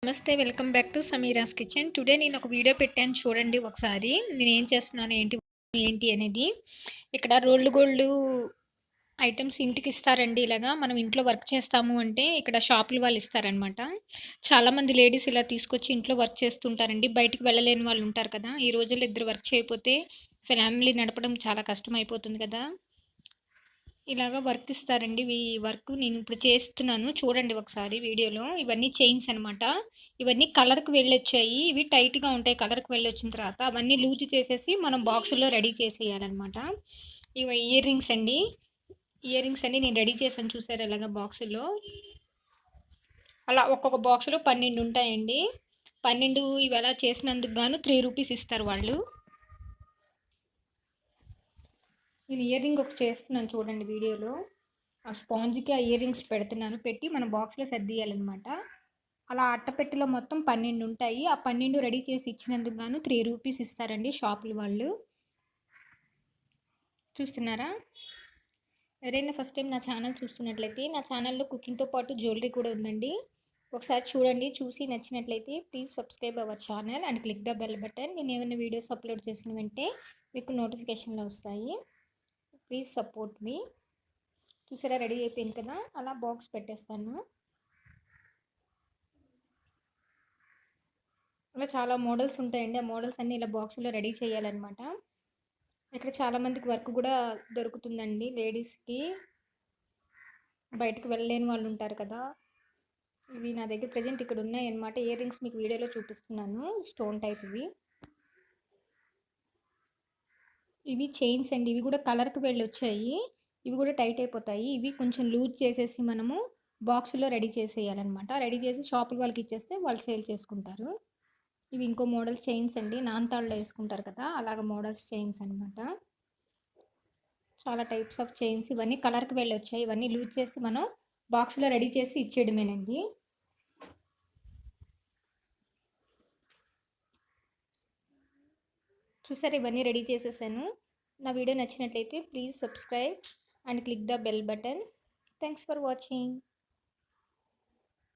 నమస్తే. Welcome back to Sameera's kitchen. Today నేను ఒక వీడియో పెట్టాను చూడండి ఒకసారి. నేనేం చేస్తున్నాను ఏంటి అనేది. ఇక్కడ రోల్డ్ గోల్డ్ ఐటెమ్స్ ఇంటికి ఇస్తారండి ఇలాగా. మనం ఇంట్లో వర్క్ చేస్తాము అంటే ఇక్కడ షాపుల వాళ్ళు ఇస్తారనమాట. చాలామంది లేడీస్ ఇలా తీసుకొచ్చి ఇంట్లో వర్క్ చేస్తుంటారండి. బయటికి వెళ్ళలేని వాళ్ళు ఉంటారు కదా! ఈ రోజుల్లో ఇద్దరు వర్క్ చేయకపోతే ఫ్యామిలీ నడపడం చాలా కష్టమైపోతుంది కదా! ఇలాగ వర్క్ ఇస్తారండి. వర్క్ నేను ఇప్పుడు చేస్తున్నాను. చూడండి ఒకసారి వీడియోలో. ఇవన్నీ చైన్స్ అనమాట. ఇవన్నీ కలర్‌కి వెళ్ళొచ్చాయి. ఇవి టైట్‌గా ఉంటాయి కలర్‌కి వెళ్ళొచ్చిన తర్వాత. అవన్నీ లూజ్ చేసేసి మనం బాక్సుల్లో రెడీ చేసేయాలనమాట. ఇవి ఇయర్ రింగ్స్ అండి. ఇయర్ రింగ్స్ అన్నీ నేను రెడీ చేశాను చూసారా ఇలాగ బాక్సుల్లో. అలా ఒక్కొక్క బాక్స్‌లో 12 ఉంటాయండి. 12 ఇవి అలా చేసినందుకు గాను రూ. 3 ఇస్తారు వాళ్ళు. నేను ఇయర్ రింగ్ ఒకటి చేస్తున్నాను చూడండి వీడియోలో. ఆ స్పాంజ్‌కి ఆ ఇయర్ రింగ్స్ పెడుతున్నాను. పెట్టి మన బాక్స్‌లో సర్దేయాలనమాట. అలా అట్టపెట్టెలో మొత్తం 12 ఉంటాయి. ఆ 12 రెడీ చేసి ఇచ్చినందుకు గాను రూ. 3 ఇస్తారండి షాపుల వాళ్ళు. చూస్తున్నారా? ఎవరైనా ఫస్ట్ టైం నా ఛానల్ చూస్తున్నట్లయితే నా ఛానల్‌లో కుకింగ్‌తో పాటు జ్యువెలరీ కూడా ఉందండి. ఒకసారి చూడండి. చూసి నచ్చినట్లయితే please subscribe our channel and click the bell button. నేను ఏమైనా వీడియోస్ అప్లోడ్ చేసిన వెంటనే మీకు నోటిఫికేషన్‌లో వస్తాయి. ప్లీజ్ సపోర్ట్ మీ. చూసారా రెడీ అయిపోయింది కదా! అలా బాక్స్ పెట్టేస్తాను. ఇలా చాలా మోడల్స్ ఉంటాయండి. ఆ మోడల్స్ అన్నీ ఇలా బాక్స్‌లో రెడీ చేయాలనమాట. ఇక్కడ చాలామందికి వర్క్ కూడా దొరుకుతుందండి లేడీస్‌కి. బయటకు వెళ్ళలేని వాళ్ళు ఉంటారు కదా! ఇవి నా దగ్గర ప్రెజెంట్ ఇక్కడ ఉన్నాయన్నమాట. ఇయర్ రింగ్స్ మీకు వీడియోలో చూపిస్తున్నాను. స్టోన్ టైప్ ఇవి. ఇవి చైన్స్ అండి. ఇవి కూడా కలర్‌కి వెళ్ళొచ్చాయి. ఇవి కూడా టైట్ అయిపోతాయి. ఇవి కొంచెం లూజ్ చేసేసి మనము బాక్స్‌లో రెడీ చేసేయాలనమాట. రెడీ చేసి షాపుల వాళ్ళకి ఇచ్చేస్తే వాళ్ళు సేల్ చేసుకుంటారు. ఇవి ఇంకో మోడల్ చైన్స్ అండి. నాన్తాళ్ళలో వేసుకుంటారు కదా! అలాగ మోడల్స్ చైన్స్ అనమాట. చాలా టైప్స్ ఆఫ్ చైన్స్ ఇవన్నీ కలర్‌కి వెళ్ళొచ్చాయి. ఇవన్నీ లూజ్ చేసి మనం బాక్స్‌లో రెడీ చేసి ఇచ్చేయడమేనండి. చూసారా ఇవన్నీ రెడీ చేసేసాను. నా వీడియో నచ్చినట్లయితే please subscribe and click the bell button. Thanks for watching.